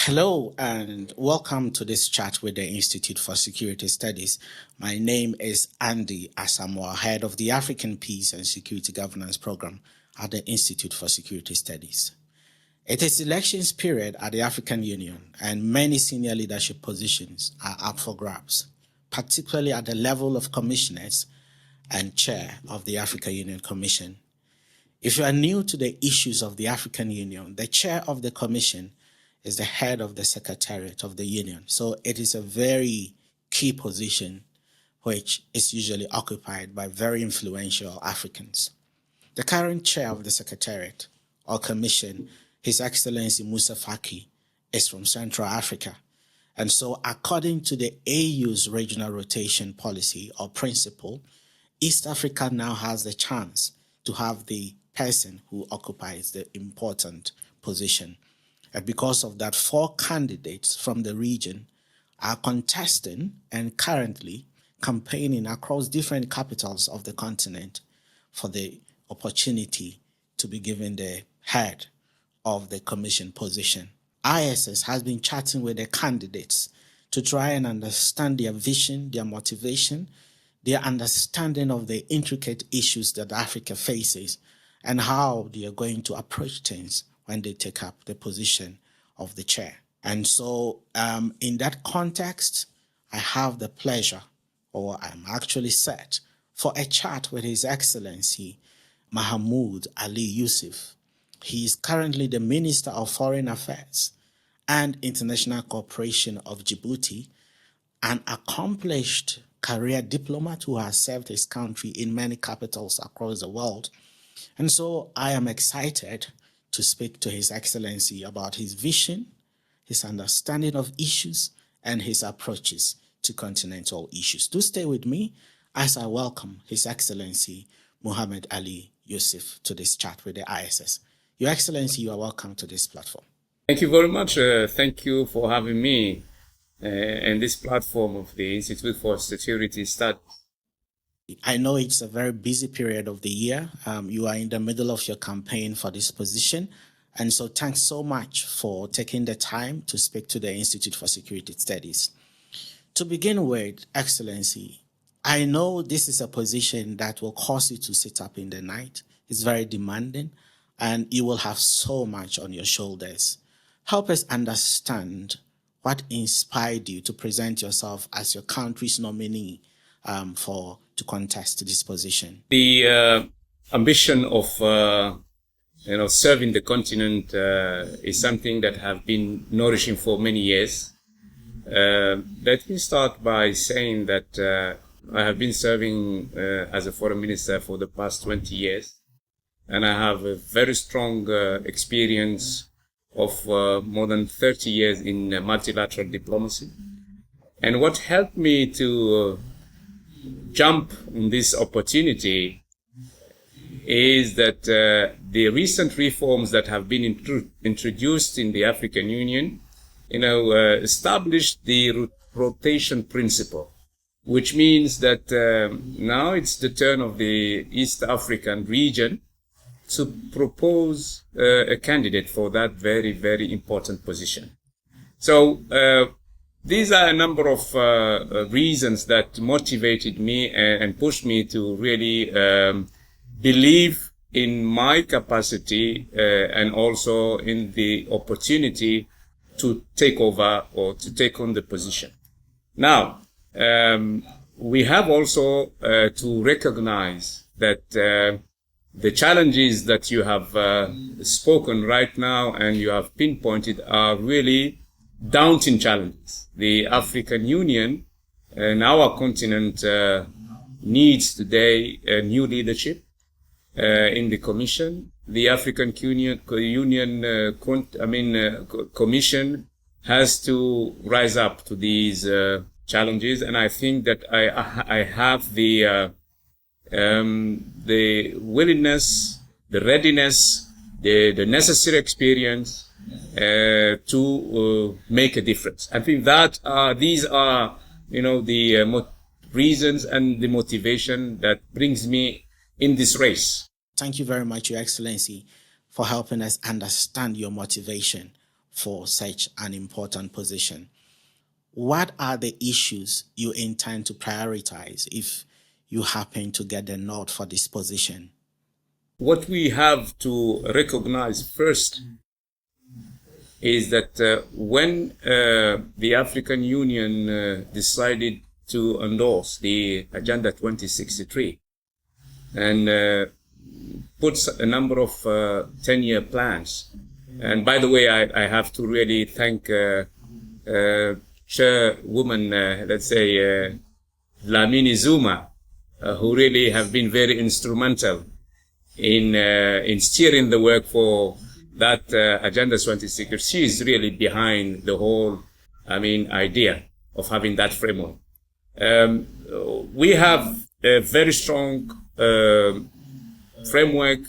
Hello and welcome to this chat with the Institute for Security Studies. My name is Andy Asamoah, head of the African Peace and Security Governance Program at the Institute for Security Studies. It is elections period at the African Union and many senior leadership positions are up for grabs, particularly at the level of commissioners and chair of the African Union Commission. If you are new to the issues of the African Union, the chair of the commission is the head of the Secretariat of the Union. So it is a very key position which is usually occupied by very influential Africans. The current chair of the Secretariat or Commission, His Excellency Musa Faki, is from Central Africa. And so according to the AU's regional rotation policy or principle, East Africa now has the chance to have the person who occupies the important position. And because of that, 4 candidates from the region are contesting and currently campaigning across different capitals of the continent for the opportunity to be given the head of the commission position. ISS has been chatting with the candidates to try and understand their vision, their motivation, their understanding of the intricate issues that Africa faces and how they are going to approach things when they take up the position of the chair. And so in that context, I have the pleasure, or I'm actually set for a chat with His Excellency Mahamoud Ali Youssouf. He is currently the Minister of Foreign Affairs and International Cooperation of Djibouti, an accomplished career diplomat who has served his country in many capitals across the world. And so I am excited to speak to His Excellency about his vision, his understanding of issues, and his approaches to continental issues. Do stay with me as I welcome His Excellency Mahamoud Ali Youssouf to this chat with the ISS. Your Excellency, you are welcome to this platform. Thank you very much. Thank you for having me in this platform of the Institute for Security Studies. I know it's a very busy period of the year. You are in the middle of your campaign for this position. And so thanks so much for taking the time to speak to the Institute for Security Studies. To begin with, Excellency, I know this is a position that will cause you to sit up in the night. It's very demanding and you will have so much on your shoulders. Help us understand what inspired you to present yourself as your country's nominee to contest this position. The ambition of serving the continent is something that have been nourishing for many years. Let me start by saying that I have been serving as a foreign minister for the past 20 years, and I have a very strong experience of more than 30 years in multilateral diplomacy. And what helped me to jump on this opportunity is that the recent reforms that have been introduced in the African Union, established the rotation principle, which means that now it's the turn of the East African region to propose a candidate for that very, very important position. So these are a number of reasons that motivated me and pushed me to really believe in my capacity and also in the opportunity to take over or to take on the position. Now, we have also to recognize that the challenges that you have spoken right now and you have pinpointed are really daunting challenges. The African Union and our continent needs today a new leadership in the Commission. The African Commission has to rise up to these challenges, and I think that I have the willingness, the readiness, the necessary experience to make a difference. I think that these are, the reasons and the motivation that brings me in this race. Thank you very much, Your Excellency, for helping us understand your motivation for such an important position. What are the issues you intend to prioritize if you happen to get the nod for this position? What we have to recognize first is that when the African Union decided to endorse the Agenda 2063 and puts a number of 10-year plans. And by the way, I have to really thank Chairwoman, let's say, Dlamini Zuma, who really have been very instrumental in steering the work for that Agenda 2060. She is really behind the whole, idea of having that framework. We have a very strong framework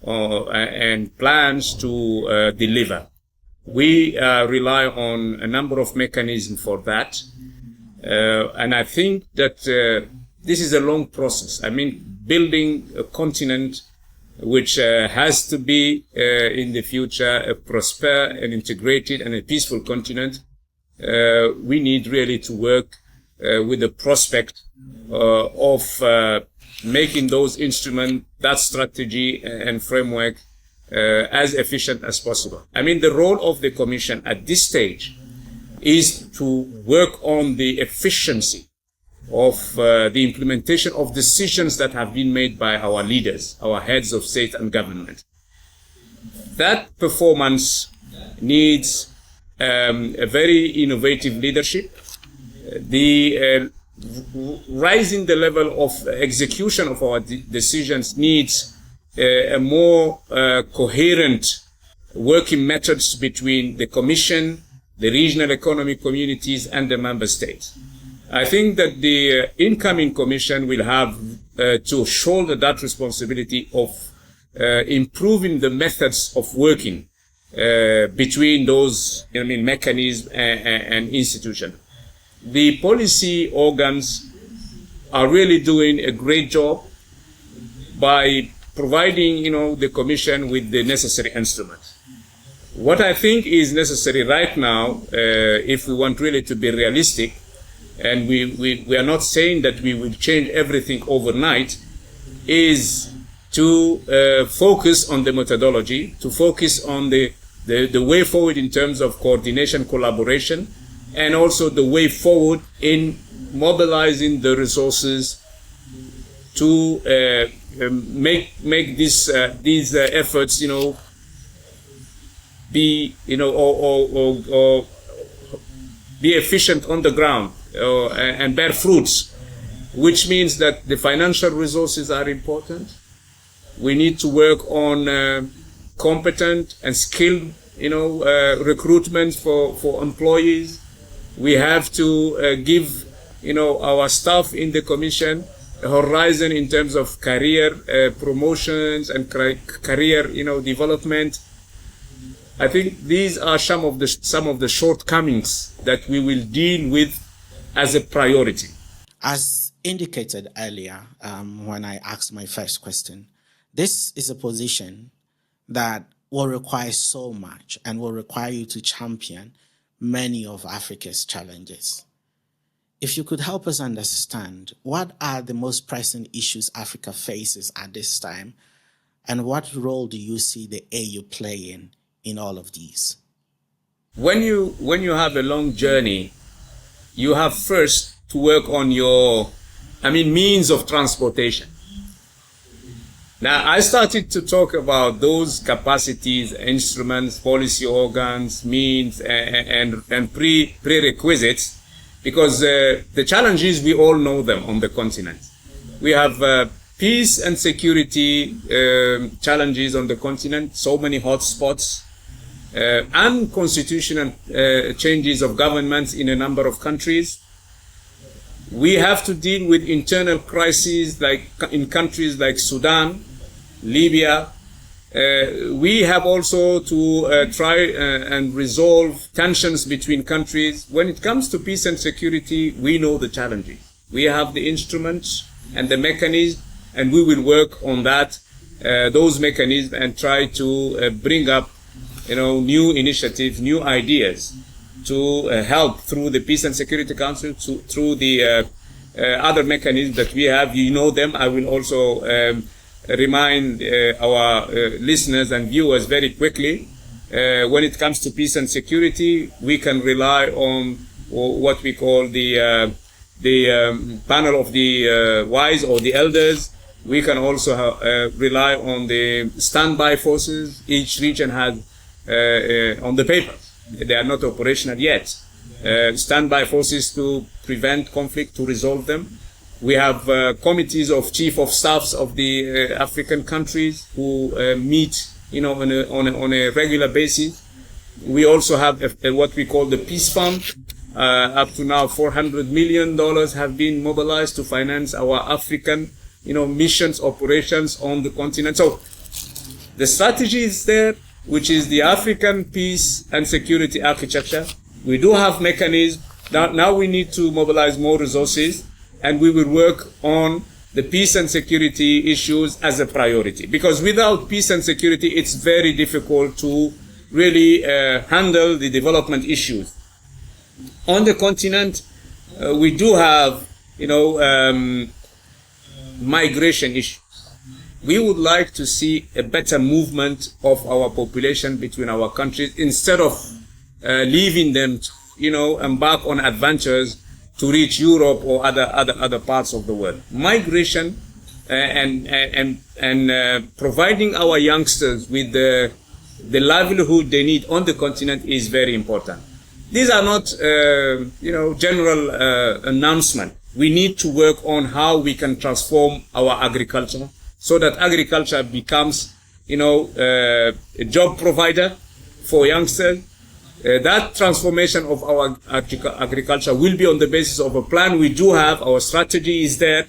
and plans to deliver. We rely on a number of mechanisms for that. And I think that this is a long process. Building a continent which has to be in the future a prosper and integrated and a peaceful continent. We need really to work with the prospect of making those instruments, that strategy and framework as efficient as possible. The role of the Commission at this stage is to work on the efficiency of the implementation of decisions that have been made by our leaders, our heads of state and government. That performance needs a very innovative leadership. The rising the level of execution of our decisions needs a more coherent working methods between the Commission, the regional economic communities, and the member states. I think that the incoming Commission will have to shoulder that responsibility of improving the methods of working between those mechanisms and institutions. The policy organs are really doing a great job by providing, the Commission with the necessary instruments. What I think is necessary right now, if we want really to be realistic, and we are not saying that we will change everything overnight, is to focus on the methodology, to focus on the way forward in terms of coordination, collaboration, and also the way forward in mobilizing the resources to make these efforts, be or be efficient on the ground and bear fruits, which means that the financial resources are important. We need to work on competent and skilled, recruitment for employees. We have to give, our staff in the Commission a horizon in terms of career promotions and career, development. I think these are some of the shortcomings that we will deal with as a priority. As indicated earlier, when I asked my first question, this is a position that will require so much and will require you to champion many of Africa's challenges. If you could help us understand, what are the most pressing issues Africa faces at this time, and what role do you see the AU playing in all of these? When you have a long journey, you have first to work on your, means of transportation. Now, I started to talk about those capacities, instruments, policy organs, means, and prerequisites, because the challenges, we all know them on the continent. We have peace and security challenges on the continent, so many hotspots, unconstitutional changes of governments in a number of countries. We have to deal with internal crises like in countries like Sudan, Libya. We have also to try and resolve tensions between countries. When it comes to peace and security, we know the challenges. We have the instruments and the mechanisms, and we will work on that, those mechanisms, and try to bring up new initiatives, new ideas to help through the Peace and Security Council, through the other mechanisms that we have. You know them. I will also remind our listeners and viewers very quickly. When it comes to peace and security, we can rely on what we call the panel of the wise or the elders. We can also rely on the standby forces. Each region has on the paper. They are not operational yet. Standby forces to prevent conflict, to resolve them. We have committees of chief of staffs of the African countries who meet, on a regular basis. We also have what we call the Peace Fund. Up to now, $400 million have been mobilized to finance our African, missions, operations on the continent. So the strategy is there, which is the African peace and security architecture. We do have mechanisms. Now we need to mobilize more resources, and we will work on the peace and security issues as a priority. Because without peace and security, it's very difficult to really handle the development issues. On the continent, we do have, migration issues. We would like to see a better movement of our population between our countries instead of leaving them to, embark on adventures to reach Europe or other parts of the world. Migration and providing our youngsters with the livelihood they need on the continent is very important. These are not, general announcement. We need to work on how we can transform our agriculture so that agriculture becomes, a job provider for youngsters. That transformation of our agriculture will be on the basis of a plan we do have. Our strategy is there,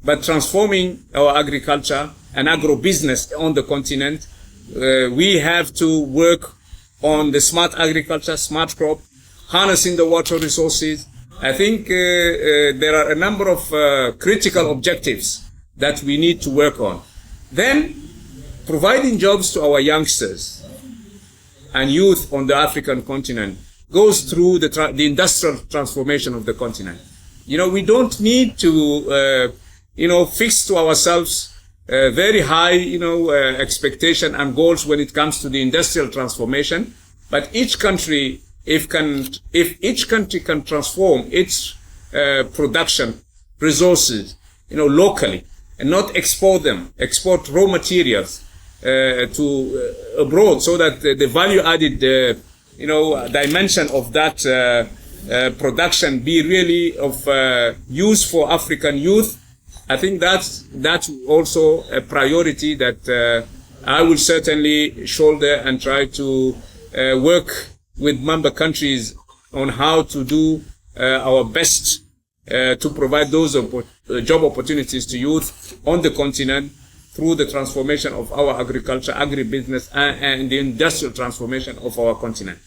but transforming our agriculture and agro-business on the continent, we have to work on the smart agriculture, smart crop, harnessing the water resources. I think there are a number of critical objectives that we need to work on. Then, providing jobs to our youngsters and youth on the African continent goes through the industrial transformation of the continent. We don't need to, fix to ourselves very high, expectation and goals when it comes to the industrial transformation. But each country, if each country can transform its production resources, locally, and not export export raw materials to abroad, so that the value-added, dimension of that production be really of use for African youth. I think that's also a priority that I will certainly shoulder and try to work with member countries on how to do our best to provide those job opportunities to youth on the continent through the transformation of our agriculture, agribusiness, and the industrial transformation of our continent.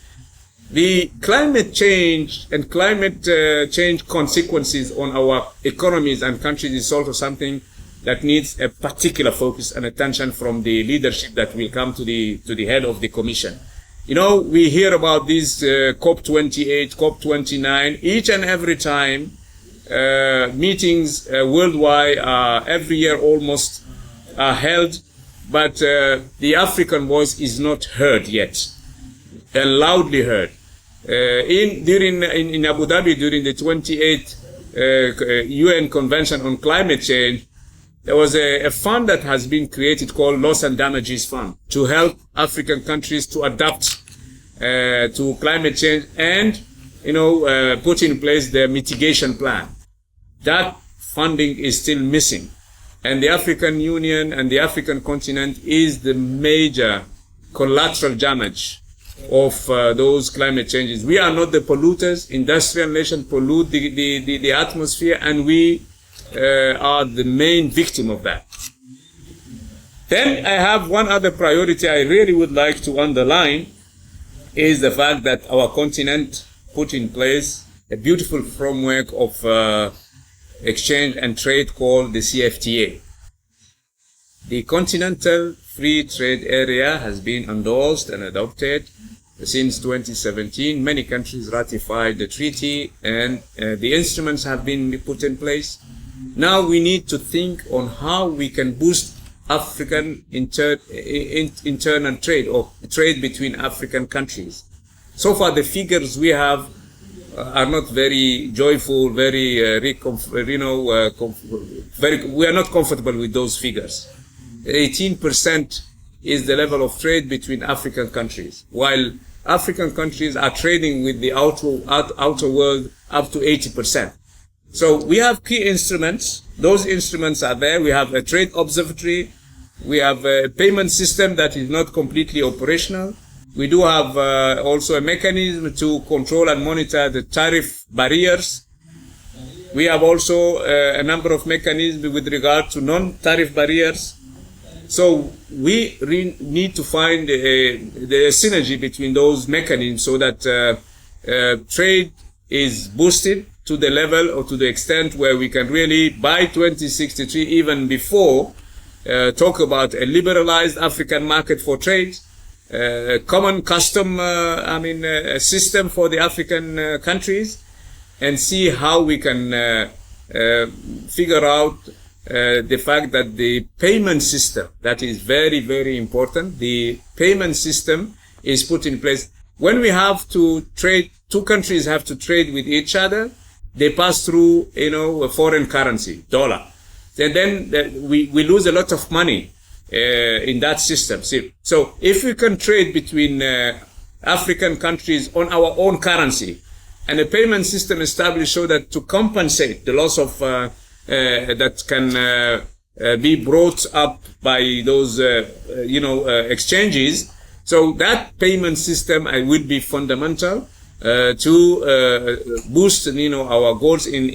The climate change and climate change consequences on our economies and countries is also something that needs a particular focus and attention from the leadership that will come to the head of the Commission. We hear about these COP28, COP29, each and every time meetings worldwide every year almost are held, but the African voice is not heard yet, loudly heard. In Abu Dhabi during the 28th UN Convention on Climate Change, there was a fund that has been created called Loss and Damages Fund to help African countries to adapt to climate change and, put in place their mitigation plan. That funding is still missing. And the African Union and the African continent is the major collateral damage of those climate changes. We are not the polluters. Industrial nations pollute the atmosphere, and we are the main victim of that. Then I have one other priority I really would like to underline is the fact that our continent put in place a beautiful framework of exchange and trade called the CFTA. The Continental free trade area has been endorsed and adopted since 2017. Many countries ratified the treaty, and the instruments have been put in place. Now we need to think on how we can boost African internal trade, or trade between African countries. So far, the figures we have are not very joyful, very, we are not comfortable with those figures. 18% is the level of trade between African countries, while African countries are trading with the outer world up to 80%. So we have key instruments. Those instruments are there. We have a trade observatory. We have a payment system that is not completely operational. We do have also a mechanism to control and monitor the tariff barriers. We have also a number of mechanisms with regard to non-tariff barriers. So we need to find the synergy between those mechanisms so that trade is boosted to the level or to the extent where we can really, by 2063, even before, talk about a liberalized African market for trade, common custom, system for the African countries, and see how we can figure out the fact that the payment system, that is very, very important. The payment system is put in place. When we have to trade, two countries have to trade with each other, they pass through, a foreign currency, dollar. And then we lose a lot of money in that system. See? So if we can trade between African countries on our own currency, and a payment system established so that to compensate the loss of that can be brought up by those exchanges, so that payment system would be fundamental to boost our goals in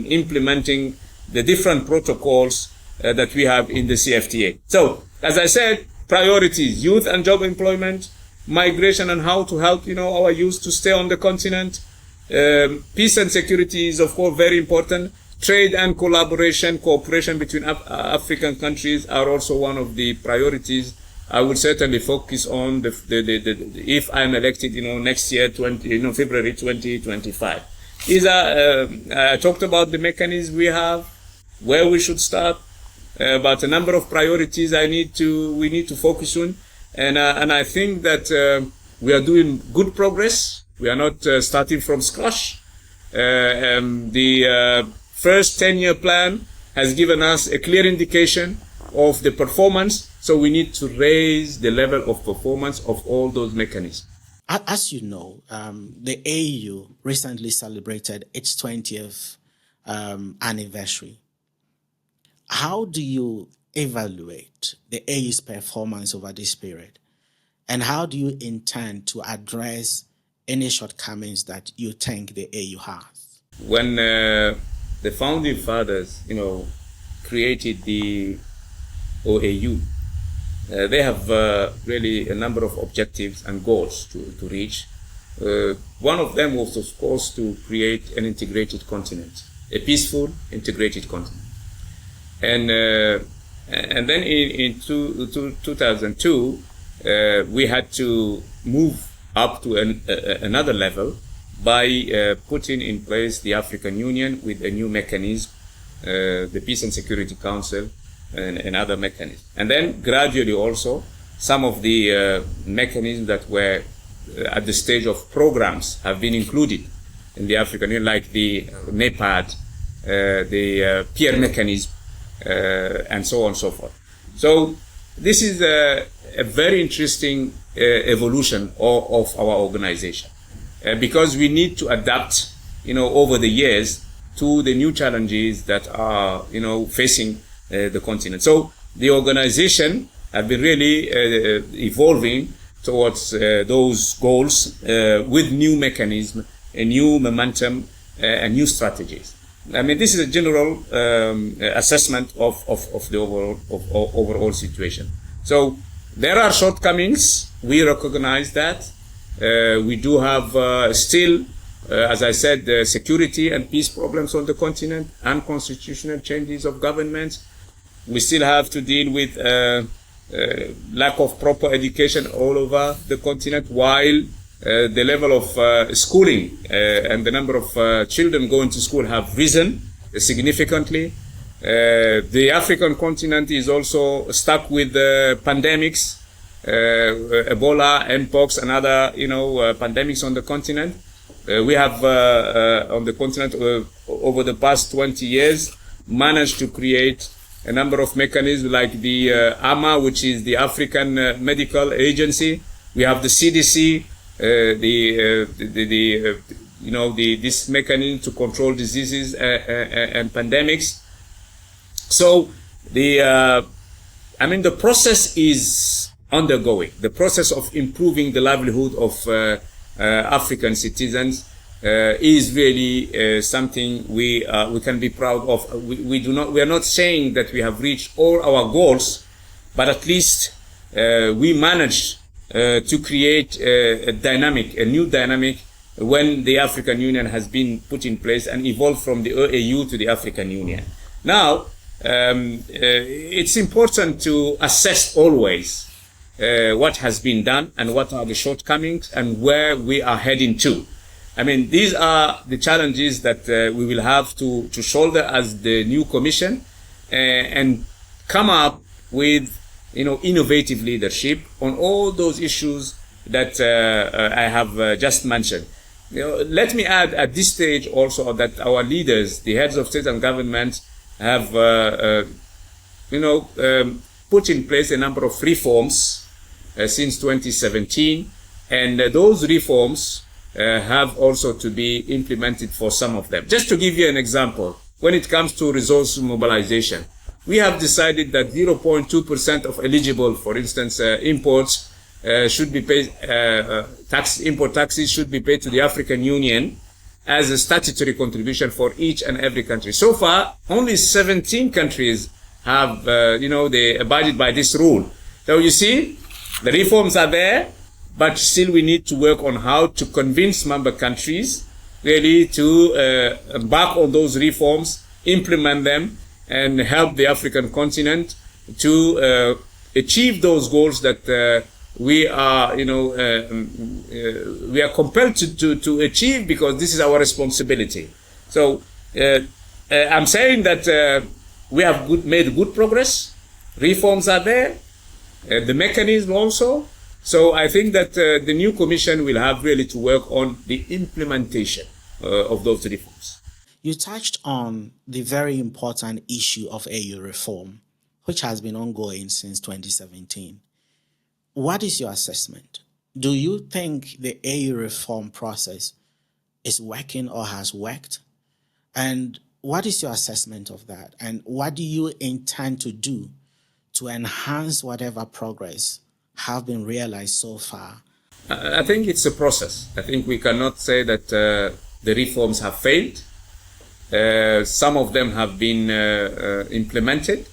implementing the different protocols that we have in the CFTA. So, as I said, priorities: youth and job employment, migration and how to help our youth to stay on the continent. Peace and security is, of course, very important. Trade and cooperation between African countries are also one of the priorities. I will certainly focus on if I'm elected, next year, February 2025. I talked about the mechanism we have, where we should start, about a number of priorities we need to focus on, and I think that we are doing good progress. We are not starting from scratch. The first 10-year plan has given us a clear indication of the performance, so we need to raise the level of performance of all those mechanisms. As you know, the AU recently celebrated its 20th anniversary. How do you evaluate the AU's performance over this period? And how do you intend to address any shortcomings that you think the AU has? When the founding fathers, created the OAU, they have really a number of objectives and goals to reach. One of them was, of course, to create an integrated continent, a peaceful, integrated continent. And then in 2002, we had to move up to another level by putting in place the African Union with a new mechanism, the Peace and Security Council, and other mechanisms. And then gradually also some of the mechanisms that were at the stage of programs have been included in the African Union, like the NEPAD, the peer mechanism, and so on and so forth. So this is a very interesting evolution of our organization, because we need to adapt, over the years to the new challenges that are, facing the continent. So the organization has been really evolving towards those goals with new mechanism, a new momentum, and new strategies. I mean, this is a general assessment of the overall situation. So there are shortcomings. We recognize that. We do have still, as I said, security and peace problems on the continent, unconstitutional changes of governments. We still have to deal with lack of proper education all over the continent, while the level of schooling and the number of children going to school have risen significantly. The African continent is also stuck with pandemics, Ebola, Mpox, and other, pandemics on the continent. We have on the continent over the past 20 years managed to create a number of mechanisms like the AMA, which is the African Medical Agency. We have the CDC, this mechanism to control diseases and pandemics. So the process is undergoing. The process of improving the livelihood of African citizens is really something we can be proud of. We are not saying that we have reached all our goals, but at least we managed to create a new dynamic when the African Union has been put in place and evolved from the OAU to the African Union. Now, it's important to assess always what has been done and what are the shortcomings and where we are heading to. These are the challenges that we will have to shoulder as the new Commission and come up with, innovative leadership on all those issues that I have just mentioned. Let me add at this stage also that our leaders, the heads of state and government, have, put in place a number of reforms since 2017, and those reforms have also to be implemented for some of them. Just to give you an example, when it comes to resource mobilization, we have decided that 0.2% of eligible, for instance, imports should be paid, import taxes should be paid to the African Union as a statutory contribution for each and every country. So far, only 17 countries have, they abided by this rule. So you see, the reforms are there, but still we need to work on how to convince member countries really to embark on those reforms, implement them, and help the African continent to achieve those goals that we are compelled to achieve, because this is our responsibility. So I'm saying that we have made good progress. Reforms are there, the mechanism also. So I think that the new Commission will have really to work on the implementation of those reforms. You touched on the very important issue of AU reform, which has been ongoing since 2017. What is your assessment? Do you think the AU reform process is working or has worked? And what is your assessment of that? And what do you intend to do to enhance whatever progress have been realized so far? I think it's a process. I think we cannot say that the reforms have failed. Some of them have been implemented.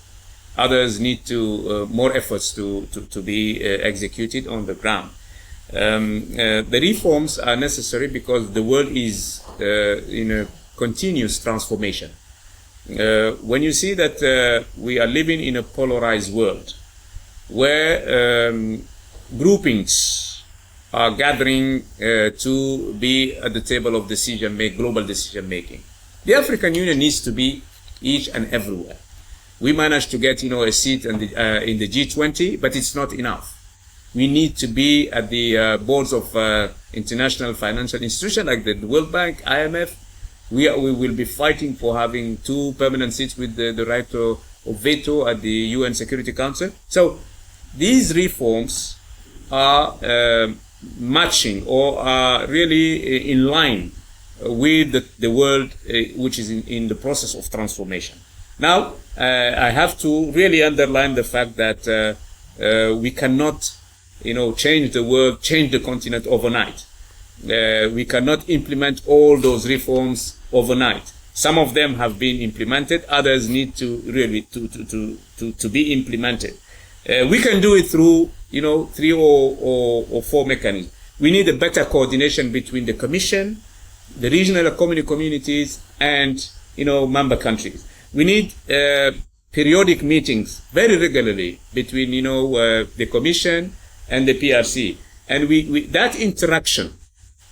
Others need to more efforts to be executed on the ground. The reforms are necessary because the world is in a continuous transformation. When you see that we are living in a polarized world where groupings are gathering to be at the table of global decision making, the African Union needs to be each and everywhere. We managed to get, a seat in the G20, but it's not enough. We need to be at the boards of international financial institutions like the World Bank, IMF. We will be fighting for having 2 permanent seats with the right of veto at the UN Security Council. So these reforms are matching or are really in line with the world which is in the process of transformation. Now, I have to really underline the fact that we cannot, change the world, change the continent overnight. We cannot implement all those reforms overnight. Some of them have been implemented, others need to really to be implemented. We can do it through, 3 or 4 mechanisms. We need a better coordination between the Commission, the regional communities, and, member countries. We need periodic meetings very regularly between, the Commission and the PRC. And we that interaction,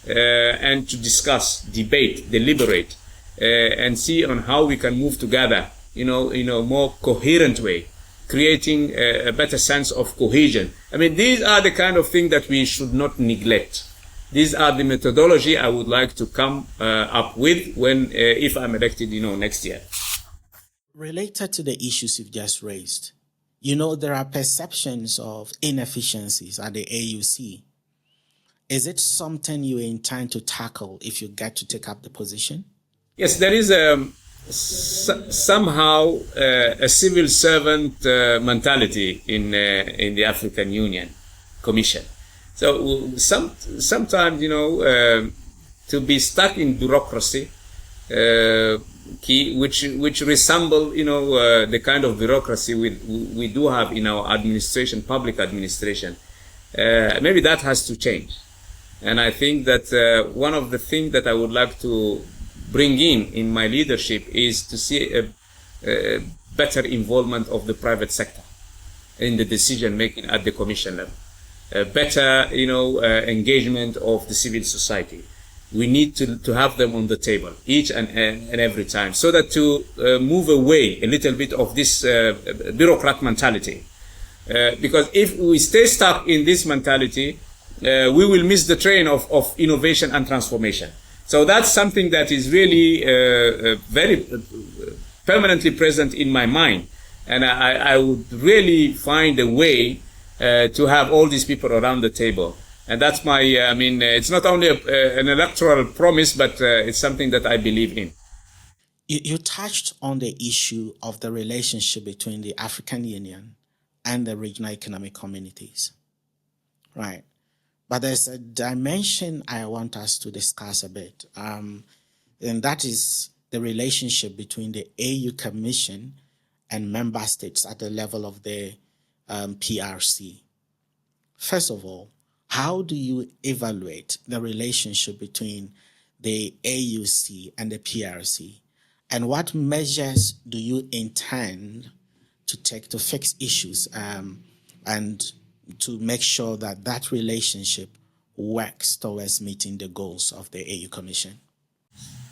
and to discuss, debate, deliberate, and see on how we can move together, in a more coherent way, creating a better sense of cohesion. I mean, these are the kind of things that we should not neglect. These are the methodology I would like to come up with if I'm elected, next year. Related to the issues you've just raised, there are perceptions of inefficiencies at the AUC. Is it something you intend to tackle if you get to take up the position? Yes, there is somehow a civil servant mentality in the African Union Commission. So sometimes, to be stuck in bureaucracy, which resemble, the kind of bureaucracy we do have in our administration, public administration. Maybe that has to change. And I think that one of the things that I would like to bring in my leadership is to see a better involvement of the private sector in the decision making at the Commission level. Better, engagement of the civil society. We need to have them on the table each and every time, so that to move away a little bit of this bureaucrat mentality. Because if we stay stuck in this mentality, we will miss the train of innovation and transformation. So that's something that is really very permanently present in my mind. And I would really find a way to have all these people around the table. And that's it's not only an electoral promise, but it's something that I believe in. You touched on the issue of the relationship between the African Union and the regional economic communities, right? But there's a dimension I want us to discuss a bit, and that is the relationship between the AU Commission and member states at the level of the PRC. First of all, how do you evaluate the relationship between the AUC and the PRC? And what measures do you intend to take to fix issues and to make sure that that relationship works towards meeting the goals of the AU Commission?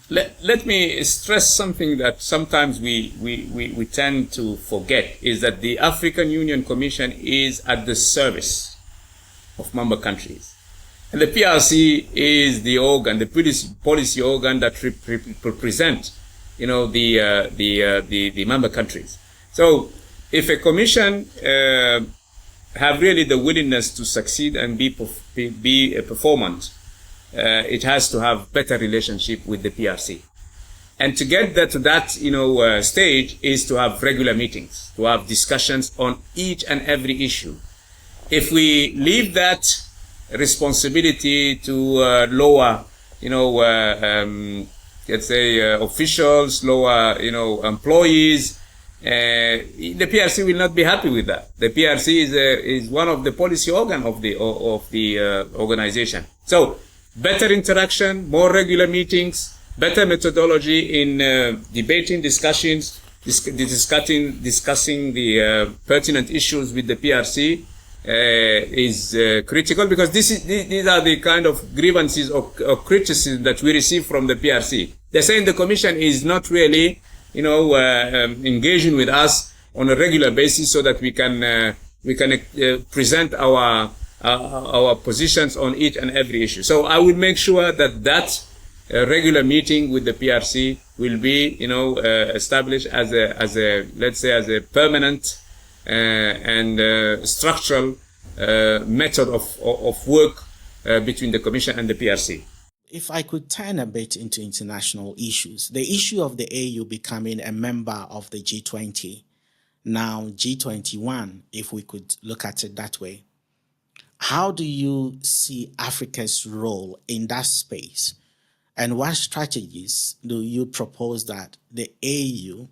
Let me stress something that sometimes we tend to forget, is that the African Union Commission is at the service of member countries. And the PRC is the organ, the policy organ that represent, the member countries. So if a commission have really the willingness to succeed and be performant, it has to have better relationship with the PRC. And to get to that stage is to have regular meetings, to have discussions on each and every issue. If we leave that responsibility to lower, let's say officials, lower, employees, the PRC will not be happy with that. The PRC is one of the policy organ of the organization. So better interaction, more regular meetings, better methodology in debating, discussing the pertinent issues with the PRC is critical, because these are the kind of grievances or criticism that we receive from the PRC. They're saying the Commission is not really, engaging with us on a regular basis, so that we can present our positions on each and every issue. So I will make sure that regular meeting with the PRC will be, established as a let's say as a permanent and structural method of work between the Commission and the PRC. If I could turn a bit into international issues, the issue of the AU becoming a member of the G20, now G21, if we could look at it that way. How do you see Africa's role in that space? And what strategies do you propose that the AU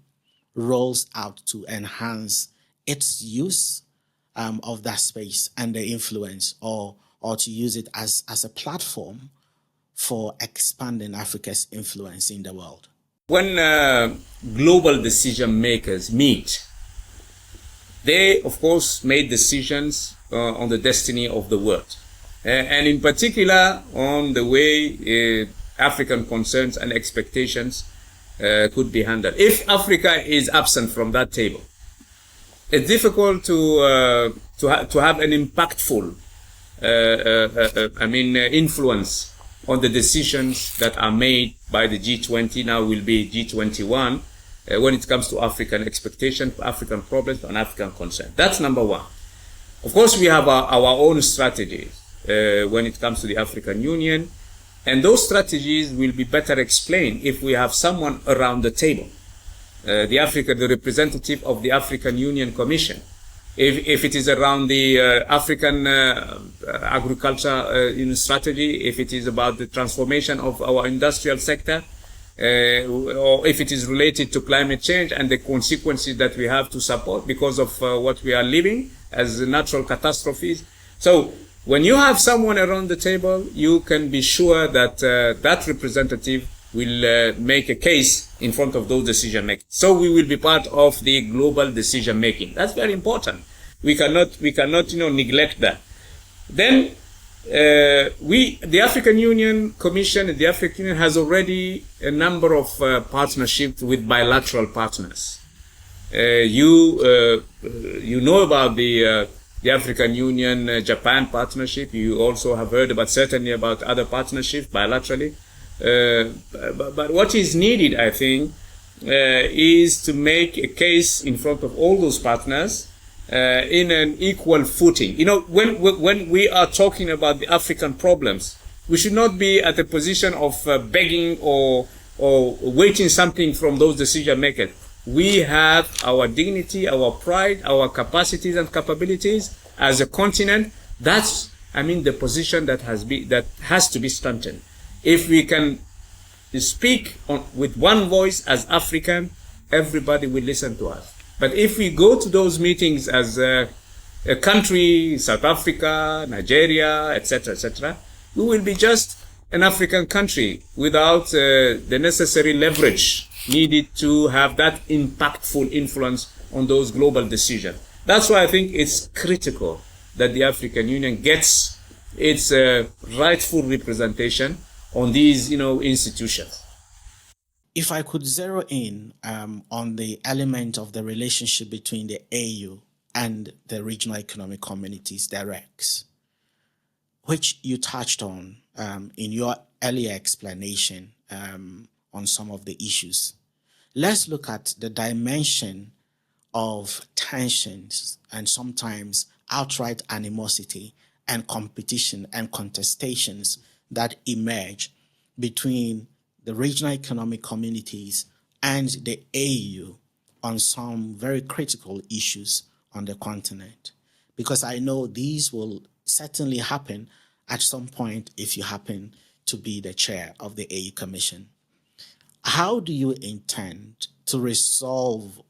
rolls out to enhance its use of that space and the influence, or to use it as a platform for expanding Africa's influence in the world? When global decision makers meet, they, of course, made decisions on the destiny of the world. And in particular, on the way African concerns and expectations could be handled. If Africa is absent from that table, it's difficult to have an impactful, influence on the decisions that are made by the G20, now will be G21, when it comes to African expectations, African problems, and African concerns. That's number one. Of course, we have our own strategies when it comes to the African Union, and those strategies will be better explained if we have someone around the table, the representative of the African Union Commission. If it is around the African agriculture strategy, if it is about the transformation of our industrial sector, or if it is related to climate change and the consequences that we have to support because of what we are living as natural catastrophes. So when you have someone around the table, you can be sure that that representative will make a case in front of those decision makers. So we will be part of the global decision making. That's very important. We cannot neglect that. Then the African Union Commission, the African Union has already a number of partnerships with bilateral partners. You know about the African Union Japan partnership. You also have heard certainly about other partnerships bilaterally. But what is needed, I think, is to make a case in front of all those partners in an equal footing. When we are talking about the African problems, we should not be at a position of begging or waiting something from those decision makers. We have our dignity, our pride, our capacities and capabilities as a continent. That's, the position that has to be strengthened. If we can speak with one voice as African, everybody will listen to us. But if we go to those meetings as a country, South Africa, Nigeria, etc., we will be just an African country without the necessary leverage needed to have that impactful influence on those global decisions. That's why I think it's critical that the African Union gets its rightful representation on these, institutions. If I could zero in on the element of the relationship between the AU and the regional economic communities, the RECs, which you touched on in your earlier explanation on some of the issues. Let's look at the dimension of tensions and sometimes outright animosity and competition and contestations that emerge between the regional economic communities and the AU on some very critical issues on the continent. Because I know these will certainly happen at some point if you happen to be the chair of the AU Commission. How do you intend to resolve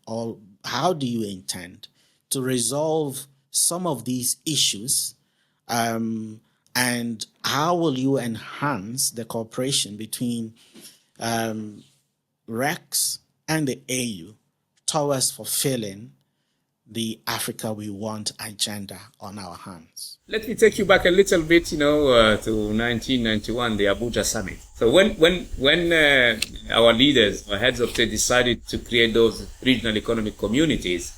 some of these issues, and how will you enhance the cooperation between RECs and the AU towards fulfilling the Africa we want agenda on our hands? Let me take you back a little bit, to 1991, the Abuja summit. So when our leaders, our heads of state, decided to create those regional economic communities,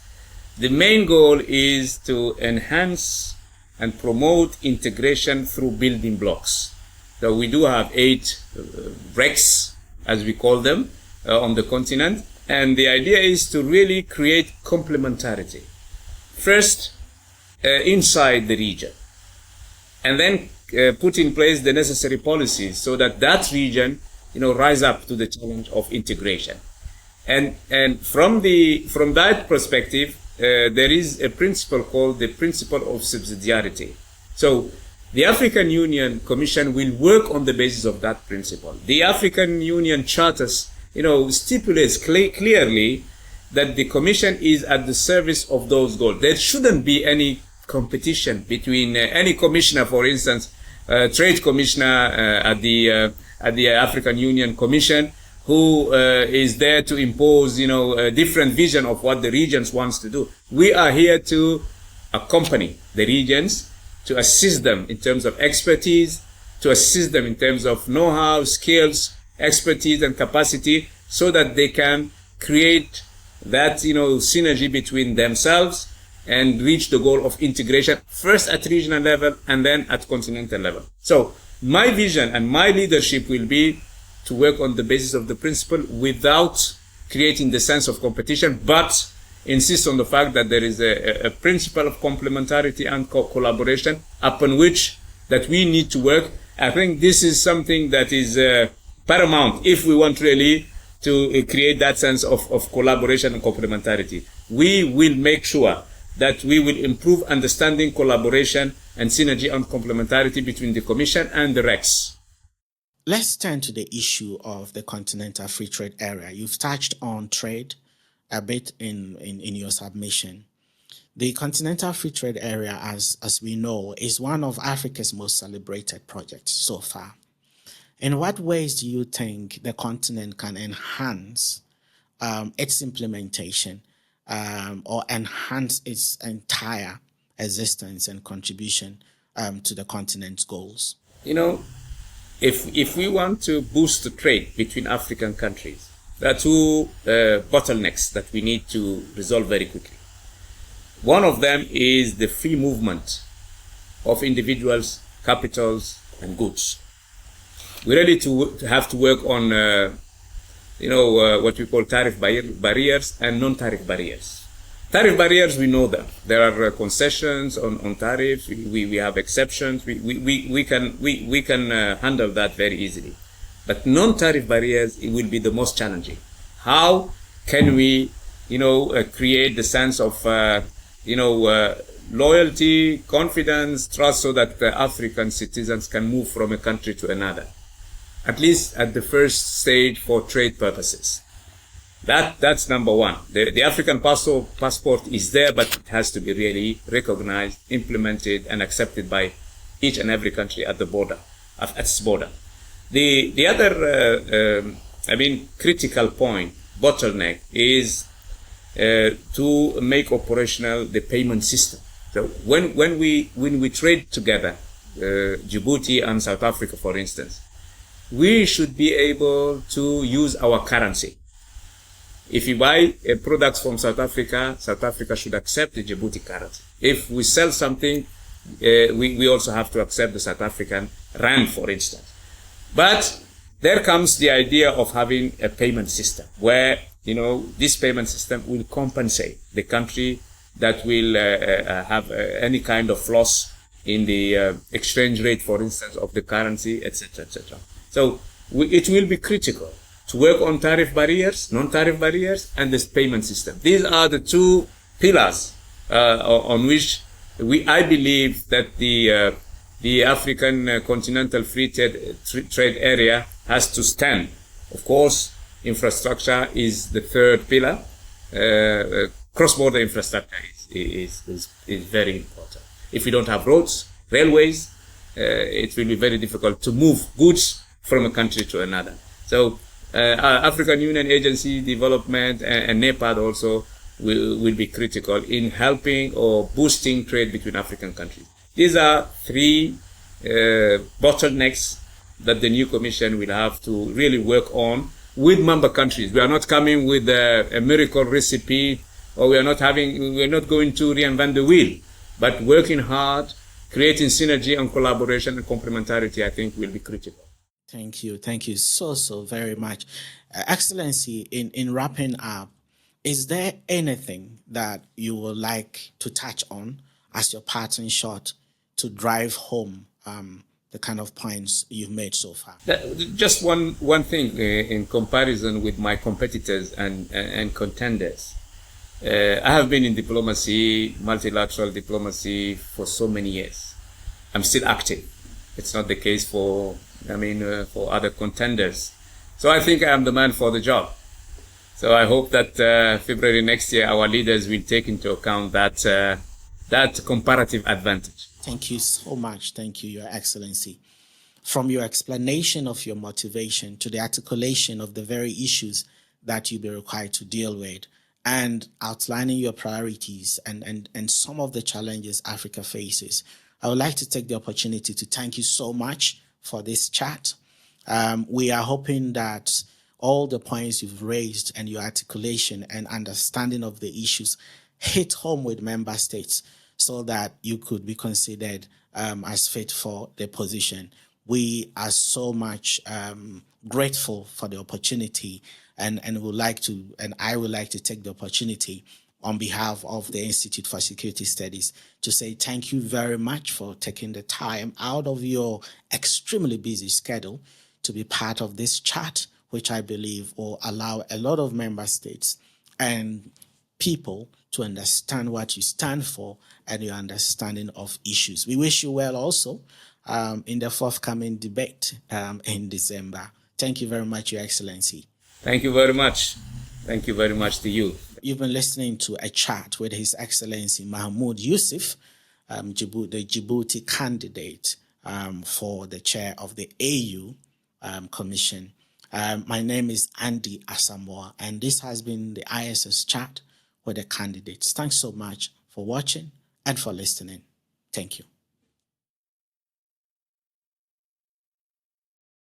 the main goal is to enhance and promote integration through building blocks. So we do have 8 RECs, as we call them, on the continent. And the idea is to really create complementarity. First, inside the region. And then put in place the necessary policies so that region, rise up to the challenge of integration. And from that perspective, there is a principle called the principle of subsidiarity. So the African Union Commission will work on the basis of that principle. The African Union Charters, stipulates clearly that the Commission is at the service of those goals. There shouldn't be any competition between any commissioner, for instance, trade commissioner at the African Union Commission, who is there to impose, a different vision of what the regions wants to do. We are here to accompany the regions, to assist them in terms of expertise, to assist them in terms of know-how, skills, expertise, and capacity, so that they can create that, synergy between themselves and reach the goal of integration, first at regional level and then at continental level. So my vision and my leadership will be to work on the basis of the principle without creating the sense of competition, but insist on the fact that there is a principle of complementarity and collaboration upon which that we need to work. I think this is something that is paramount if we want really to create that sense of collaboration and complementarity. We will make sure that we will improve understanding, collaboration, and synergy and complementarity between the Commission and the RECs. Let's turn to the issue of the Continental Free Trade Area. You've touched on trade a bit in your submission. The Continental Free Trade Area, as we know, is one of Africa's most celebrated projects so far. In what ways do you think the continent can enhance its implementation or enhance its entire existence and contribution to the continent's goals? If we want to boost the trade between African countries, there are two bottlenecks that we need to resolve very quickly. One of them is the free movement of individuals, capitals, and goods. We really have to work on, what we call tariff barriers and non-tariff barriers. Tariff barriers, we know them. There are concessions on tariffs. We have exceptions. We can handle that very easily. But non-tariff barriers, it will be the most challenging. How can we, create the sense of, loyalty, confidence, trust, so that African citizens can move from a country to another, at least at the first stage for trade purposes. That's number one. The African passport is there, but it has to be really recognized, implemented, and accepted by each and every country at the border, at its border. The other, critical point, bottleneck, is to make operational the payment system. So when we trade together, Djibouti and South Africa, for instance, we should be able to use our currency. If you buy products from South Africa should accept the Djibouti currency. If we sell something, we also have to accept the South African rand, for instance. But there comes the idea of having a payment system where, this payment system will compensate the country that will have any kind of loss in the exchange rate, for instance, of the currency, etc., etc. So it will be critical to work on tariff barriers, non-tariff barriers, and this payment system. These are the two pillars on which I believe that the African continental free trade area has to stand. Of course, infrastructure is the third pillar. Cross-border infrastructure is very important. If we don't have roads, railways, it will be very difficult to move goods from a country to another. So African Union Agency Development and NEPAD also will be critical in helping or boosting trade between African countries. These are three bottlenecks that the new Commission will have to really work on with member countries. We are not coming with a miracle recipe, or we are not going to reinvent the wheel, but working hard, creating synergy and collaboration and complementarity, I think, will be critical. Thank you so very much. Excellency, in wrapping up, is there anything that you would like to touch on as your parting shot to drive home the kind of points you've made so far? Just one thing in comparison with my competitors and contenders. I have been in diplomacy, multilateral diplomacy, for so many years. I'm still active. It's not the case for other contenders. So I think I am the man for the job. So I hope that February next year, our leaders will take into account that comparative advantage. Thank you so much. Thank you, Your Excellency. from your explanation of your motivation to the articulation of the very issues that you'll be required to deal with, and outlining your priorities and some of the challenges Africa faces. I would like to take the opportunity to thank you so much for this chat. We are hoping that all the points you've raised and your articulation and understanding of the issues hit home with member states so that you could be considered as fit for the position. We are so much grateful for the opportunity, and I would like to take the opportunity on behalf of the Institute for Security Studies to say thank you very much for taking the time out of your extremely busy schedule to be part of this chat, which I believe will allow a lot of member states and people to understand what you stand for and your understanding of issues. We wish you well also in the forthcoming debate in December. Thank you very much, Your Excellency. Thank you very much. Thank you very much to you. You've been listening to a chat with His Excellency Mahamoud Youssouf, the Djibouti candidate for the chair of the AU Commission. My name is Andy Asamoah, and this has been the ISS chat with the candidates. Thanks so much for watching and for listening. Thank you.